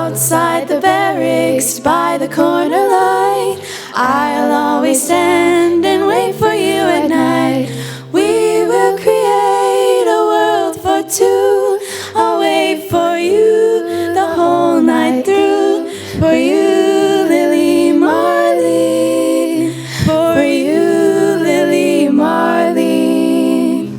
outside the barracks by the corner light. I'll always stand and wait for you at night. We will create a world for two. I'll wait for you the whole night through. For you, Lily Marlene. For you, Lily Marlene.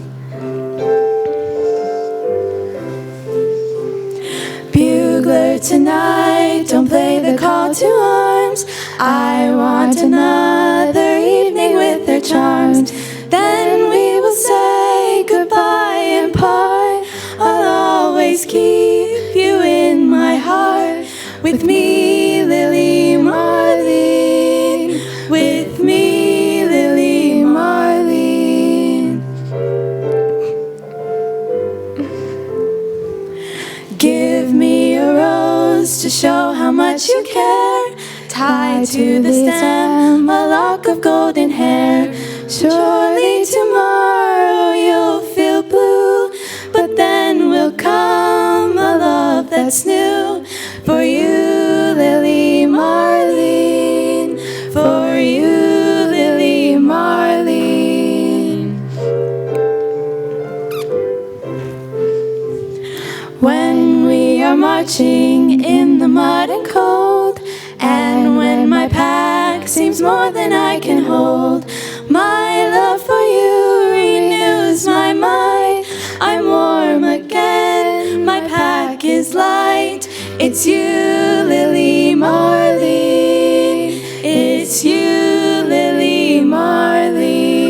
Bugler tonight, don't play the call to arms. I want another evening with their charms. Then we will say goodbye and part. I'll always keep you in my heart. With me, Lily Marlene. With me, Lily Marlene. Give me a rose to show how much you care. Tie to the stem a lock of golden hair. Surely tomorrow you'll feel blue, but then will come a love that's new. For you, Lily Marlene. For you, Lily Marlene. When we are marching in the mud and cold, and when my pack seems more than I can hold, my love for you renews my might. I'm warm again, my pack is light. It's you, Lily Marlene. It's you, Lily Marlene.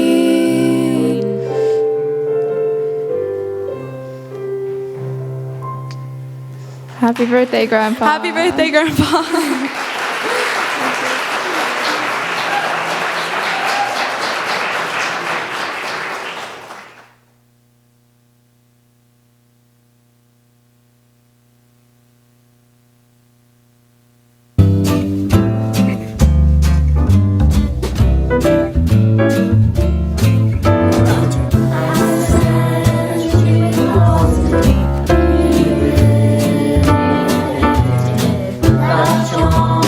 Happy birthday, Grandpa. Happy birthday, Grandpa. La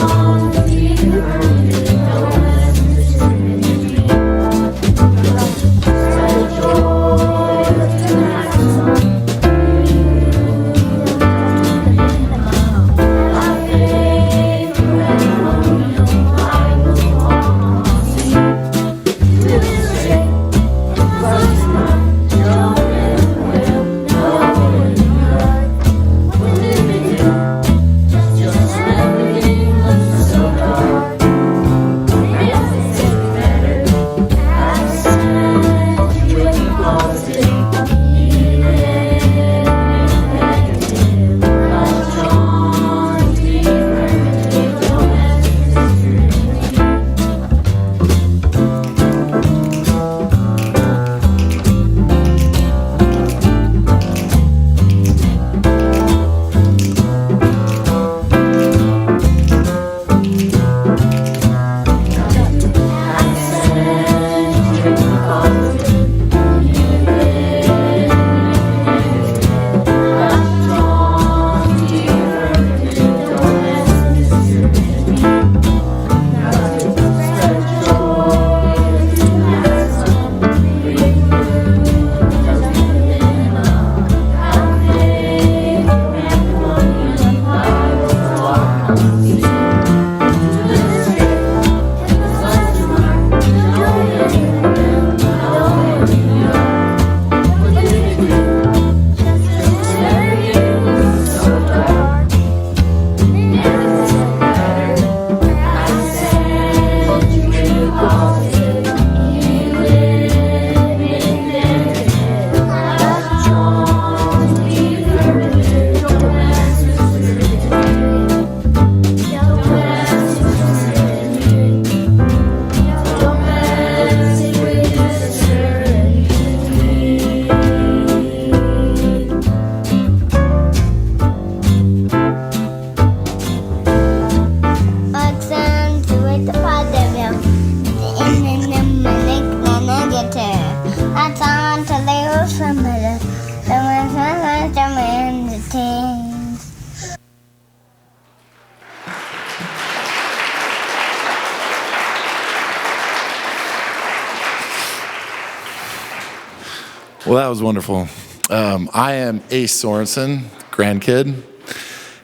Well, that was wonderful. I am Ace Sorensen, grandkid,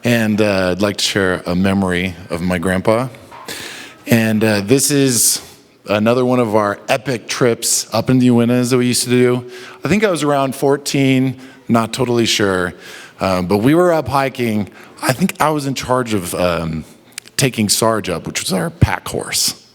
and I'd like to share a memory of my grandpa. And this is another one of our epic trips up in the Uintas that we used to do. I think I was around 14, not totally sure, but we were up hiking. I think I was in charge of taking Sarge up, which was our pack horse.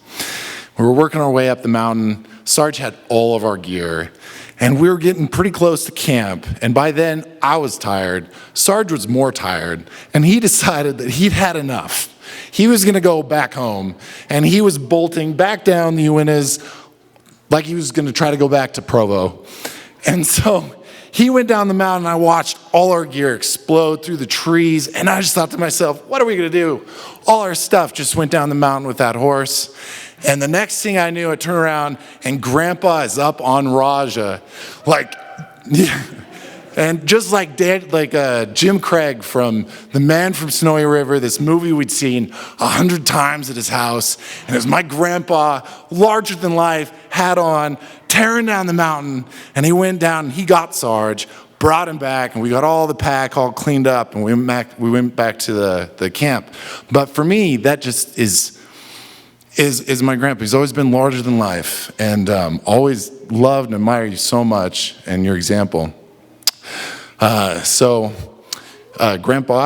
We were working our way up the mountain. Sarge had all of our gear, and we were getting pretty close to camp. And by then, I was tired. Sarge was more tired, and he decided that he'd had enough. He was going to go back home, and he was bolting back down the Uintas like he was going to try to go back to Provo. And so he went down the mountain, and I watched all our gear explode through the trees, and I just thought to myself, what are we going to do? All our stuff just went down the mountain with that horse. And the next thing I knew, I turned around, and Grandpa is up on Raja, like, and just like Jim Craig from The Man from Snowy River, this movie we'd seen 100 times at his house, and it was my grandpa, larger than life, hat on, tearing down the mountain, and he went down, and he got Sarge, brought him back, and we got all the pack all cleaned up, and we went back to the camp. But for me, that just is my grandpa. He's always been larger than life, and always loved and admired you so much and your example. Grandpa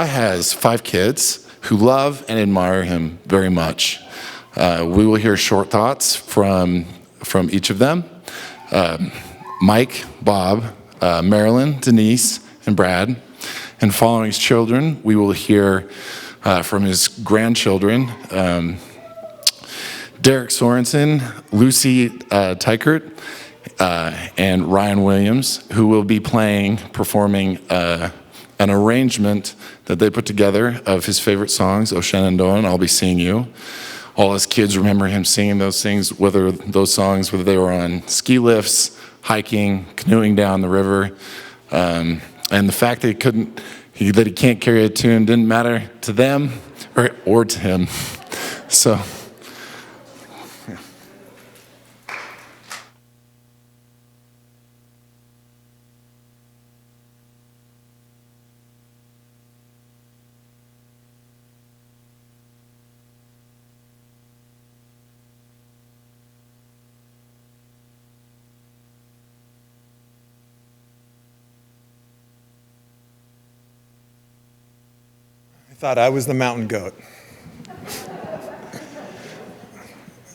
has 5 kids who love and admire him very much. We will hear short thoughts from each of them. Mike, Bob, Marilyn, Denise, and Brad. And following his children, we will hear from his grandchildren, Derek Sorensen, Lucy Teichert, and Ryan Williams, who will be performing an arrangement that they put together of his favorite songs, O Shenandoah and I'll Be Seeing You. All his kids remember him singing those things, whether they were on ski lifts, hiking, canoeing down the river. And the fact that he can't carry a tune didn't matter to them or to him. So. I thought I was the mountain goat.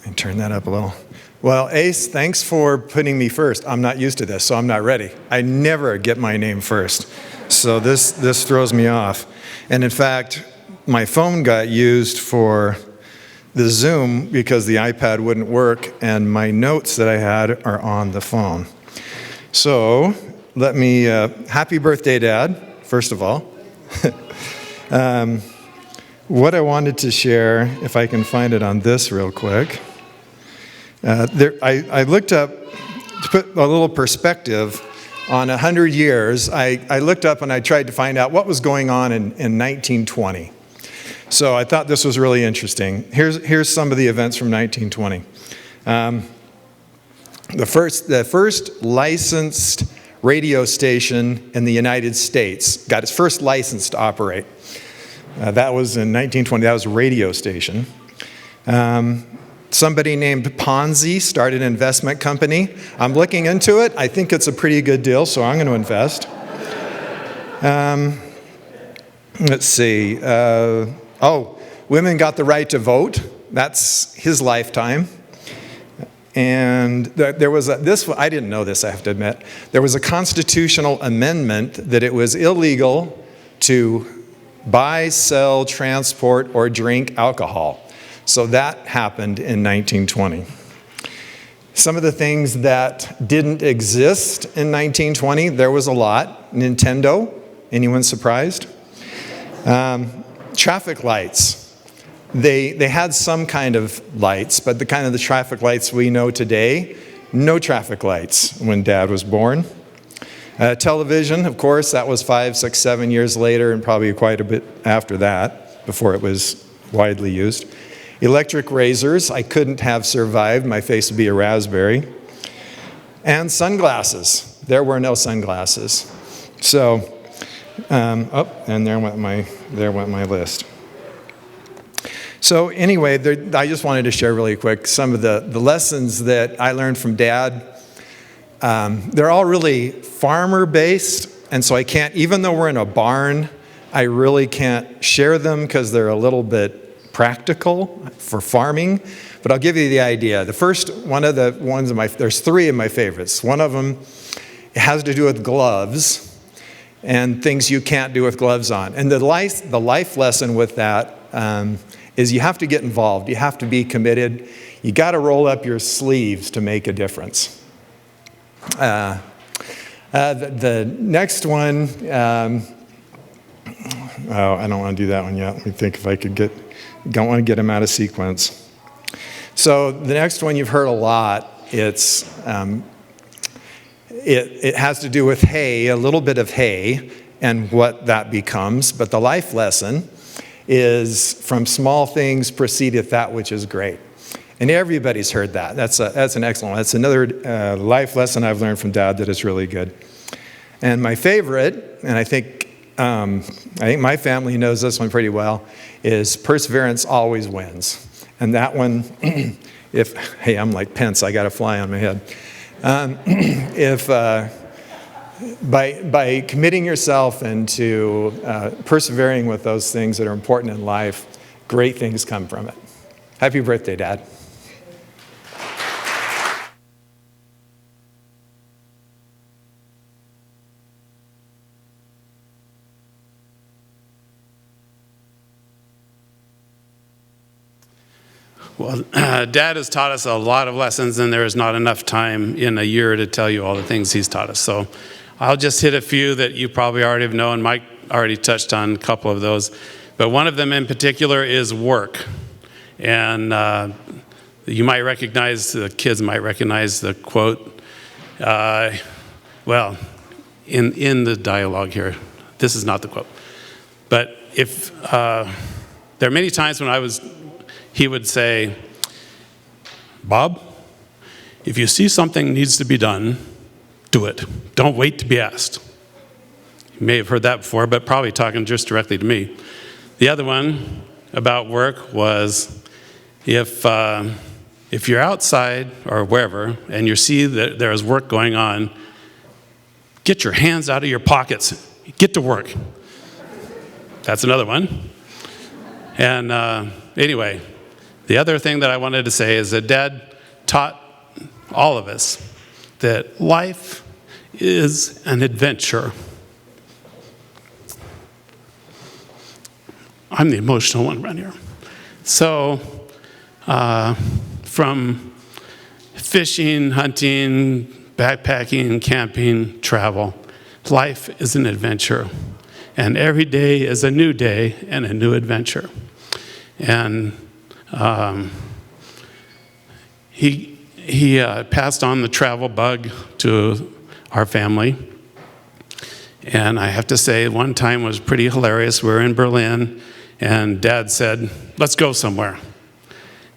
And turn that up a little. Well, Ace, thanks for putting me first. I'm not used to this, so I'm not ready. I never get my name first. So this throws me off. And in fact, my phone got used for the Zoom because the iPad wouldn't work, and my notes that I had are on the phone. So let me, happy birthday, Dad, first of all. What I wanted to share, if I can find it on this real quick, I looked up, to put a little perspective on 100 years, I looked up and I tried to find out what was going on in 1920. So I thought this was really interesting. Here's some of the events from 1920. The first licensed radio station in the United States got its first license to operate. That was in 1920. That was a radio station. Somebody named Ponzi started an investment company. I'm looking into it. I think it's a pretty good deal, so I'm going to invest. Let's see. Women got the right to vote. That's his lifetime. And there was I didn't know this, I have to admit. There was a constitutional amendment that it was illegal to buy, sell, transport, or drink alcohol. So that happened in 1920. Some of the things that didn't exist in 1920, there was a lot. Nintendo, anyone surprised? Traffic lights. They had some kind of lights, but the kind of the traffic lights we know today, no traffic lights when Dad was born. Television, of course, that was 5, 6, 7 years later, and probably quite a bit after that, before it was widely used. Electric razors, I couldn't have survived. My face would be a raspberry. And sunglasses. there were no sunglasses. So, and there went my list. So anyway, I just wanted to share really quick some of the lessons that I learned from Dad. They're all really farmer-based, and so I can't, even though we're in a barn, I really can't share them because they're a little bit practical for farming. But I'll give you the idea. The first one of the ones there's three of my favorites. One of them has to do with gloves and things you can't do with gloves on. And the life lesson with that is you have to get involved. You have to be committed. You got to roll up your sleeves to make a difference. The next one, I don't want to do that one yet. Let me think if I could don't want to get them out of sequence. So the next one you've heard a lot. It has to do with hay, a little bit of hay, and what that becomes. But the life lesson is from small things proceedeth that which is great. And everybody's heard that. That's an excellent one. That's another life lesson I've learned from Dad that is really good. And my favorite, and I think my family knows this one pretty well, is perseverance always wins. And that one, hey, I'm like Pence, I got a fly on my head. By committing yourself and to persevering with those things that are important in life, great things come from it. Happy birthday, Dad. Well, Dad has taught us a lot of lessons, and there is not enough time in a year to tell you all the things he's taught us. So I'll just hit a few that you probably already know, and Mike already touched on a couple of those. But one of them in particular is work. And you might recognize, the kids might recognize the quote. Well, in the dialogue here, this is not the quote. But if there are many times when he would say, Bob, if you see something needs to be done, do it. Don't wait to be asked. You may have heard that before, but probably talking just directly to me. The other one about work was if you're outside or wherever and you see that there is work going on, get your hands out of your pockets. Get to work. That's another one. And anyway, the other thing that I wanted to say is that Dad taught all of us that life is an adventure. I'm the emotional one around here. So, from fishing, hunting, backpacking, camping, travel, life is an adventure. And every day is a new day and a new adventure. And he passed on the travel bug to our family. And I have to say, one time was pretty hilarious. We were in Berlin, and Dad said, let's go somewhere.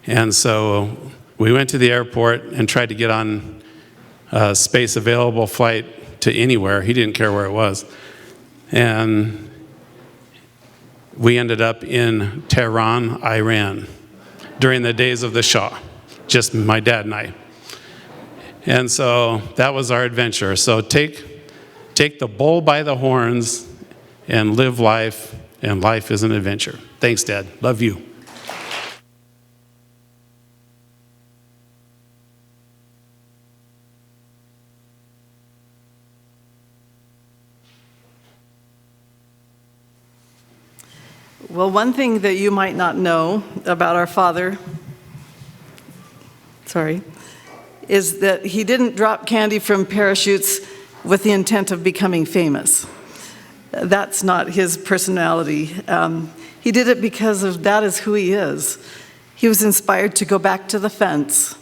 And so we went to the airport and tried to get on a space available flight to anywhere. He didn't care where it was. And we ended up in Tehran, Iran, during the days of the Shah, just my dad and I. And so that was our adventure. So take the bull by the horns and live life, and life is an adventure. Thanks, Dad. Love you. Well, one thing that you might not know about our father, is that he didn't drop candy from parachutes with the intent of becoming famous. That's not his personality. He did it because that is who he is. He was inspired to go back to the fence,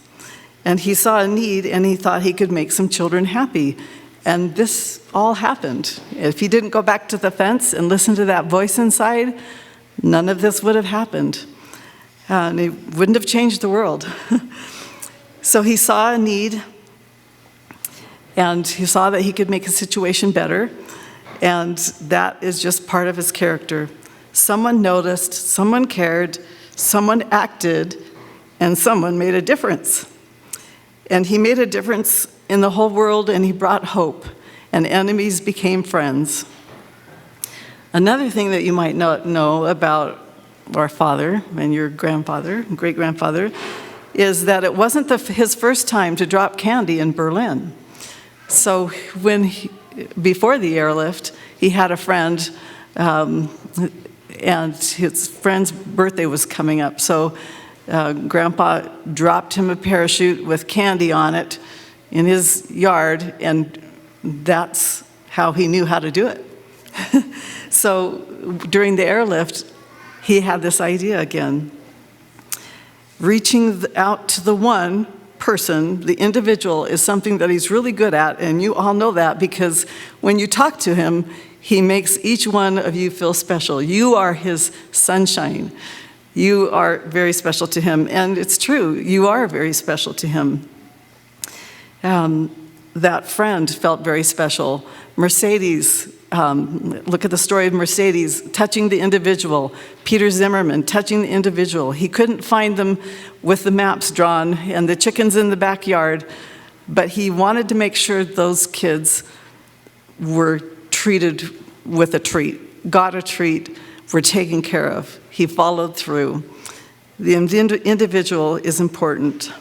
and he saw a need, and he thought he could make some children happy. And this all happened. If he didn't go back to the fence and listen to that voice inside, none of this would have happened. And it wouldn't have changed the world. So he saw a need, And he saw that he could make a situation better, and that is just part of his character. Someone noticed, someone cared, someone acted, and someone made a difference. And he made a difference in the whole world, and he brought hope, and enemies became friends. Another thing that you might not know about our father and your grandfather, great-grandfather, is that it wasn't his first time to drop candy in Berlin. So before the airlift, he had a friend, and his friend's birthday was coming up. So Grandpa dropped him a parachute with candy on it in his yard, and that's how he knew how to do it. So during the airlift, he had this idea again. Reaching out to the one person, the individual, is something that he's really good at, and you all know that because when you talk to him, he makes each one of you feel special. You are his sunshine. You are very special to him, and it's true, you are very special to him. That friend felt very special. Mercedes, look at the story of Mercedes touching the individual. Peter Zimmerman touching the individual. He couldn't find them with the maps drawn and the chickens in the backyard, but he wanted to make sure those kids were treated with a treat, got a treat, were taken care of. He followed through. The individual is important.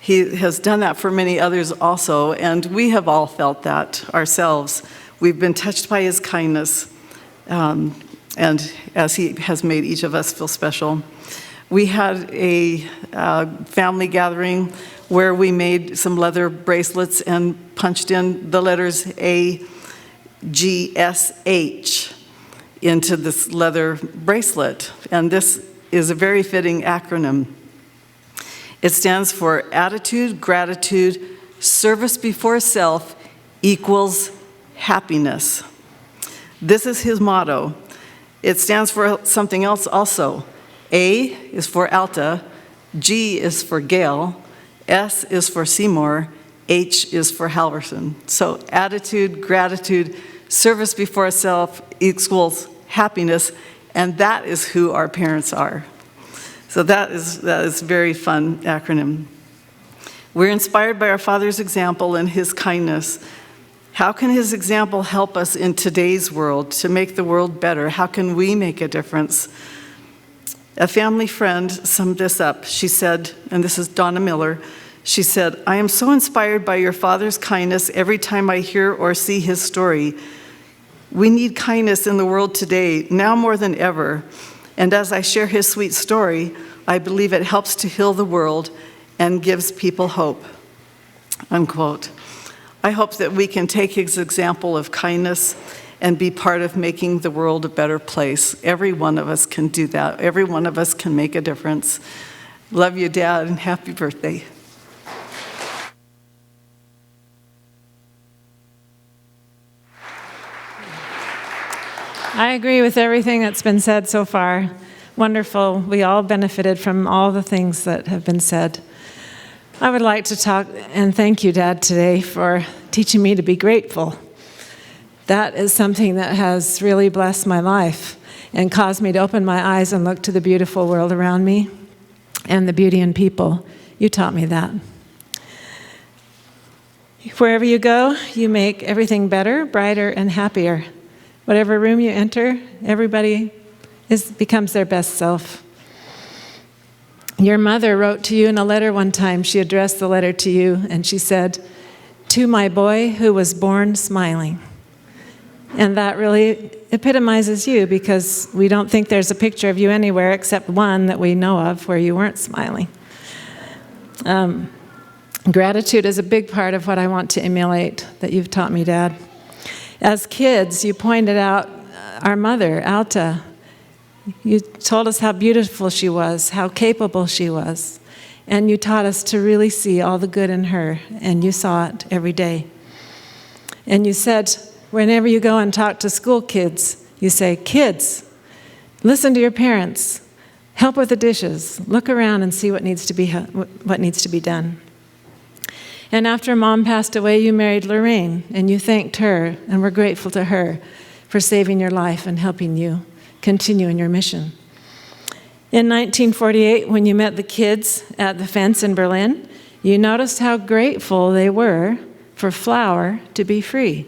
He has done that for many others also, and we have all felt that ourselves. We've been touched by his kindness, and as he has made each of us feel special. We had a family gathering where we made some leather bracelets and punched in the letters A, G, S, H into this leather bracelet, and this is a very fitting acronym. It stands for attitude, gratitude, service before self equals happiness. This is his motto. It stands for something else also. A is for Alta, G is for Gail, S is for Seymour, H is for Halverson. So attitude, gratitude, service before self equals happiness, and that is who our parents are. So that is a very fun acronym. We're inspired by our father's example and his kindness. How can his example help us in today's world to make the world better? How can we make a difference? A family friend summed this up. She said, and this is Donna Miller, she said, "I am so inspired by your father's kindness every time I hear or see his story. We need kindness in the world today, now more than ever. And as I share his sweet story, I believe it helps to heal the world and gives people hope." Unquote. I hope that we can take his example of kindness and be part of making the world a better place. Every one of us can do that. Every one of us can make a difference. Love you, Dad, and happy birthday. I agree with everything that's been said so far. Wonderful. We all benefited from all the things that have been said. I would like to talk and thank you, Dad, today for teaching me to be grateful. That is something that has really blessed my life and caused me to open my eyes and look to the beautiful world around me and the beauty in people. You taught me that. Wherever you go, you make everything better, brighter, and happier. Whatever room you enter, everybody becomes their best self. Your mother wrote to you in a letter one time. She addressed the letter to you, and she said, "To my boy who was born smiling." And that really epitomizes you, because we don't think there's a picture of you anywhere except one that we know of where you weren't smiling. Gratitude is a big part of what I want to emulate that you've taught me, Dad. As kids, you pointed out our mother, Alta. You told us how beautiful she was, how capable she was, and you taught us to really see all the good in her, and you saw it every day. And you said, whenever you go and talk to school kids, you say, "Kids, listen to your parents, help with the dishes, look around and see what needs to be done." And after Mom passed away, you married Lorraine, and you thanked her and were grateful to her for saving your life and helping you continue in your mission. In 1948, when you met the kids at the fence in Berlin, you noticed how grateful they were for flour to be free.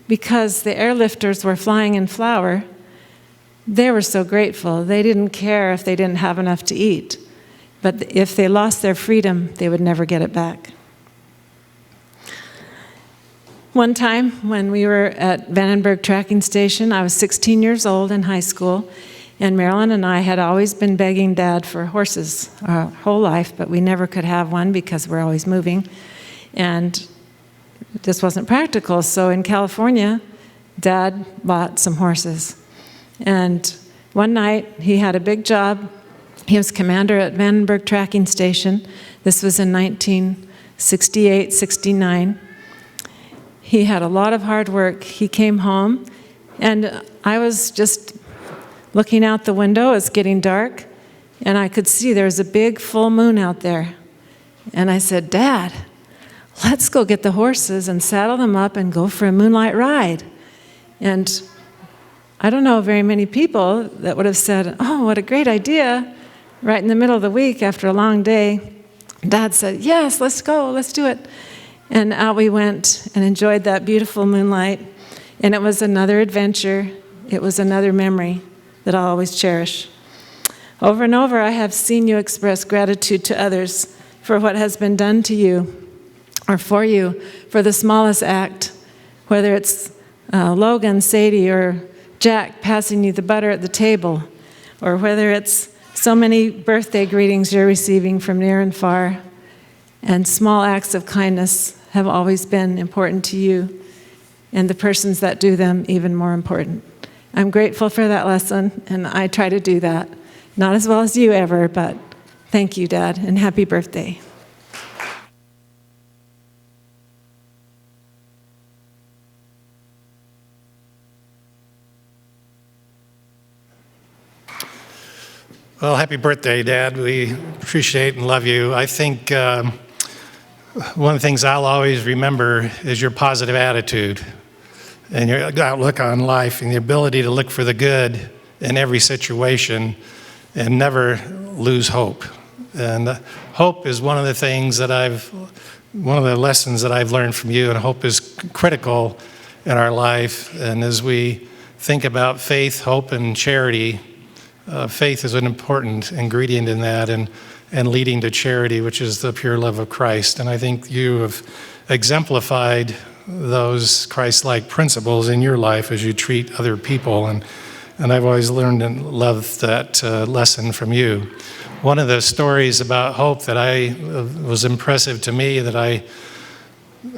Because the airlifters were flying in flour, they were so grateful. They didn't care if they didn't have enough to eat. But if they lost their freedom, they would never get it back. One time when we were at Vandenberg Tracking Station, I was 16 years old in high school, and Marilyn and I had always been begging Dad for horses our whole life, but we never could have one because we're always moving. And this wasn't practical, so in California, Dad bought some horses. And one night, he had a big job. He was commander at Vandenberg Tracking Station. This was in 1968, 69. He had a lot of hard work. He came home, and I was just looking out the window. It was getting dark, and I could see there was a big full moon out there. And I said, Dad, let's go get the horses and saddle them up and go for a moonlight ride. And I don't know very many people that would have said, oh, what a great idea, right in the middle of the week after a long day. Dad said, yes, let's go, let's do it. And out we went and enjoyed that beautiful moonlight. And it was another adventure. It was another memory that I'll always cherish. Over and over, I have seen you express gratitude to others for what has been done to you or for you for the smallest act, whether it's Logan, Sadie, or Jack passing you the butter at the table, or whether it's so many birthday greetings you're receiving from near and far. And small acts of kindness have always been important to you, and the persons that do them even more important. I'm grateful for that lesson, and I try to do that. Not as well as you ever, but thank you, Dad, and happy birthday. Well, happy birthday, Dad. We appreciate and love you. I think one of the things I'll always remember is your positive attitude and your outlook on life and the ability to look for the good in every situation and never lose hope. And hope is one of the things that one of the lessons that I've learned from you, and hope is critical in our life. And as we think about faith, hope, and charity, faith is an important ingredient in that, and leading to charity, which is the pure love of Christ. And I think you have exemplified those Christ-like principles in your life as you treat other people. And I've always learned and loved that lesson from you. One of the stories about hope that was impressive to me that I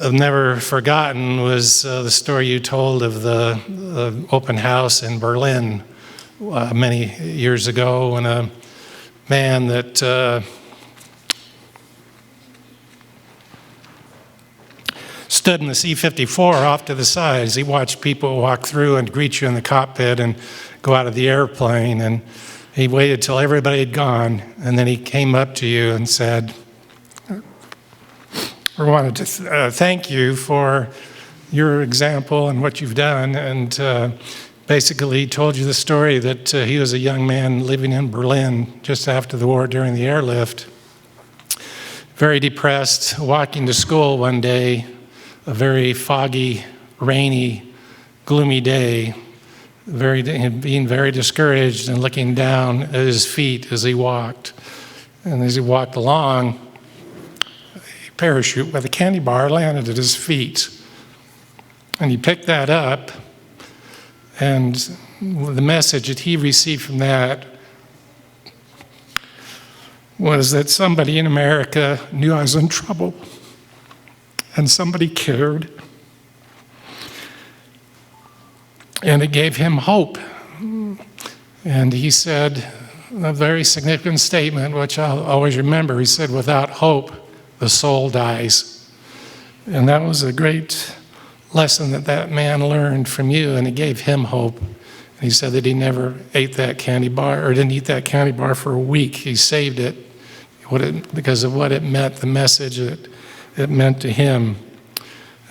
have never forgotten was the story you told of the open house in Berlin many years ago, when a man that stood in the C-54 off to the side as he watched people walk through and greet you in the cockpit and go out of the airplane. And he waited till everybody had gone, and then he came up to you and said, I wanted to thank you for your example and what you've done. And basically told you the story that he was a young man living in Berlin just after the war during the airlift, very depressed, walking to school one day, a very foggy, rainy, gloomy day, being very discouraged and looking down at his feet as he walked. And as he walked along, a parachute with a candy bar landed at his feet. And he picked that up, and the message that he received from that was that somebody in America knew I was in trouble, and somebody cared. And it gave him hope. And he said a very significant statement, which I'll always remember. He said, without hope, the soul dies. And that was a great lesson that man learned from you, and it gave him hope. And he said that he never ate that candy bar, or didn't eat that candy bar for a week. He saved it because of what it meant, the message that it meant to him.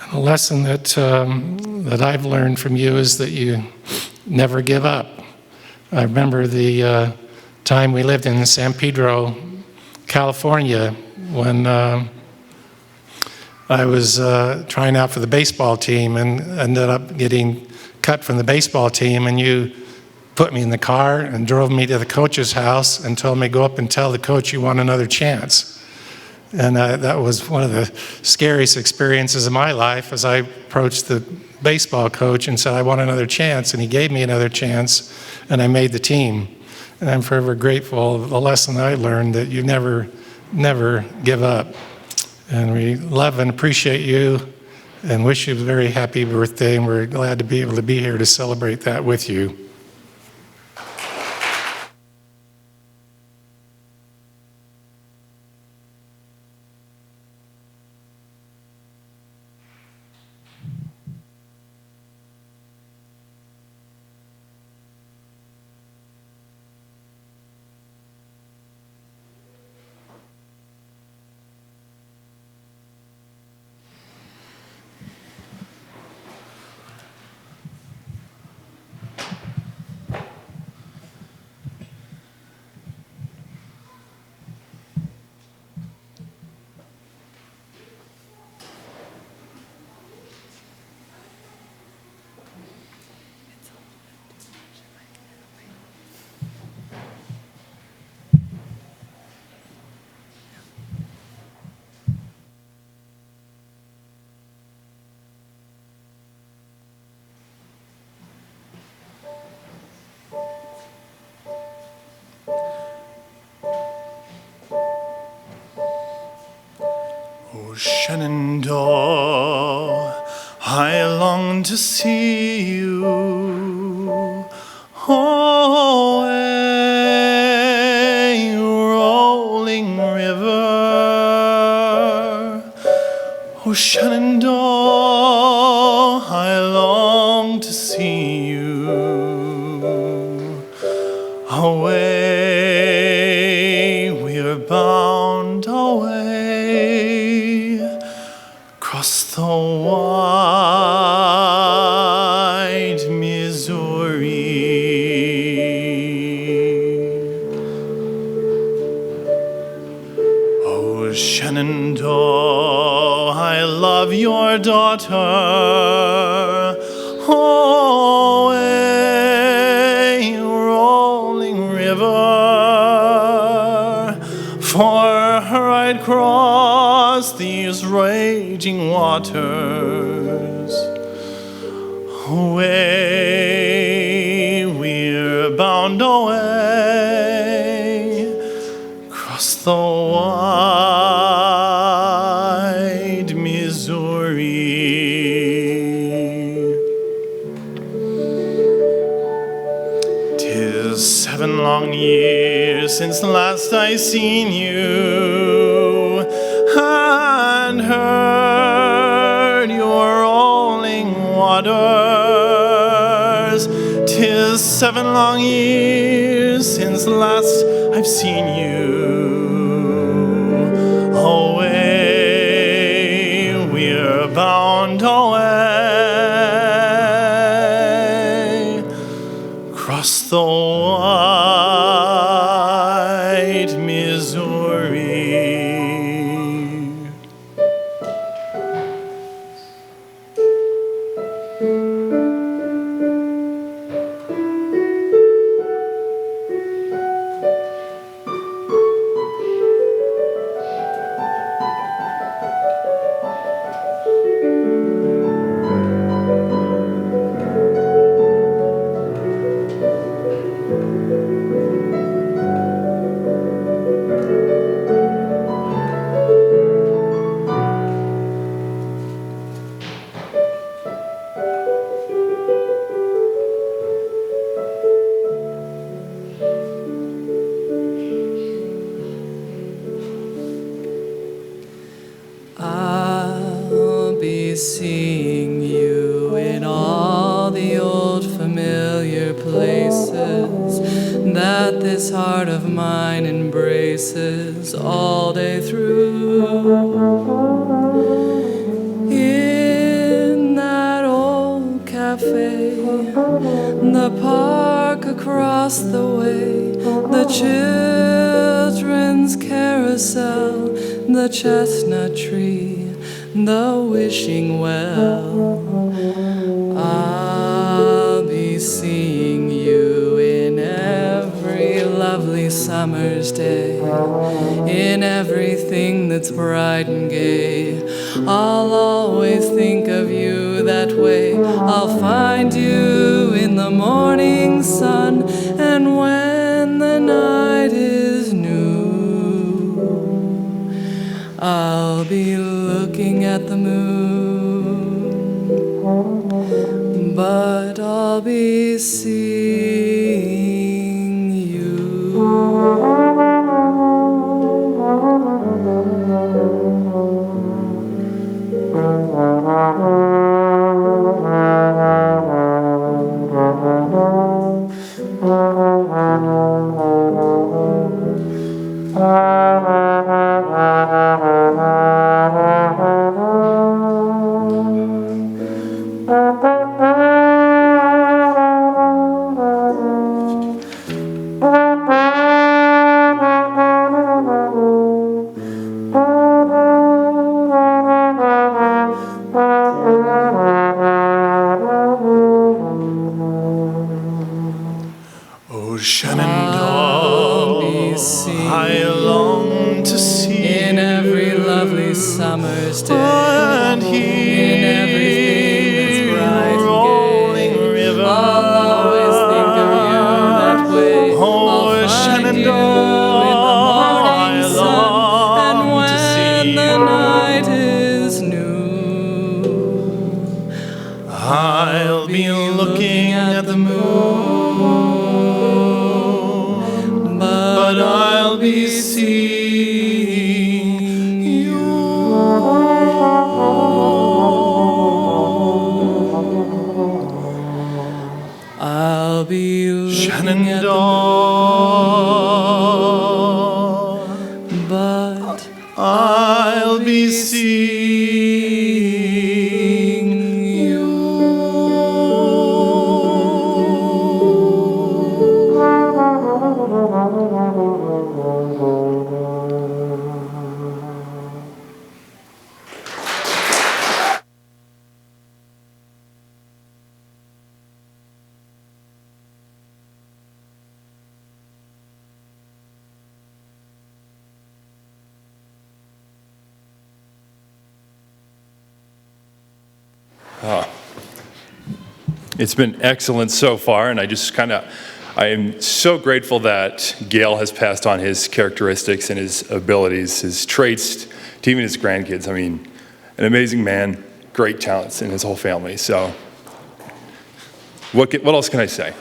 And a lesson that I've learned from you is that you never give up. I remember the time we lived in San Pedro, California, when I was trying out for the baseball team and ended up getting cut from the baseball team, and you put me in the car and drove me to the coach's house and told me, go up and tell the coach you want another chance. And that was one of the scariest experiences of my life, as I approached the baseball coach and said, I want another chance, and he gave me another chance, and I made the team. And I'm forever grateful of the lesson I learned, that you never give up. And we love and appreciate you and wish you a very happy birthday, and we're glad to be able to be here to celebrate that with you. Shenandoah, I long to see you. Oh, a rolling river. Oh, Shenandoah, I long to see you. Away, we are bound away, across the wide Missouri. Oh, Shenandoah, I love your daughter. Oh, a rolling river, for her I'd cross these raging waters. Away, we're bound away, across the wide Missouri. 'Tis 7 long years since last I seen you and heard your rolling waters. 'Tis 7 long years since last I've seen you. Away, we're bound away, across the wide Missouri. heart of mine embraces all day through. In that old cafe, the park across the way, the children's carousel, the chestnut tree, the wishing well. I'll be seeing you in every lovely summer's day, in everything that's bright and gay. I'll always think of you that way. I'll find you in the morning sun, and when the night is new, I'll be looking at the moon, but I'll be seeing you. Oh, Shenandoah, I long to see in every lovely summer's day, and in everything that's bright rolling and gay. river. I'll always think of you that way. Oh, I'll find you in the morning sun, and when the night is new, I'll be looking at the moon, but I'll be seeing you. I'll be looking at the Shenandoah, moon, but I'll be seeing you. It's been excellent so far, and I am so grateful that Gail has passed on his characteristics and his abilities, his traits, to even his grandkids. I mean, an amazing man, great talents in his whole family. So what else can I say?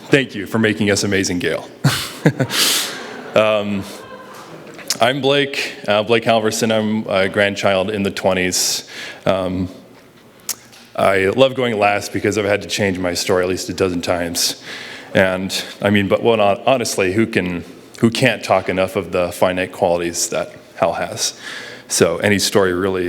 Thank you for making us amazing, Gail. I'm Blake Halverson. I'm a grandchild in the 20s. I love going last because I've had to change my story at least a dozen times. And I mean, but honestly, who can't talk enough of the finite qualities that Hal has? So any story really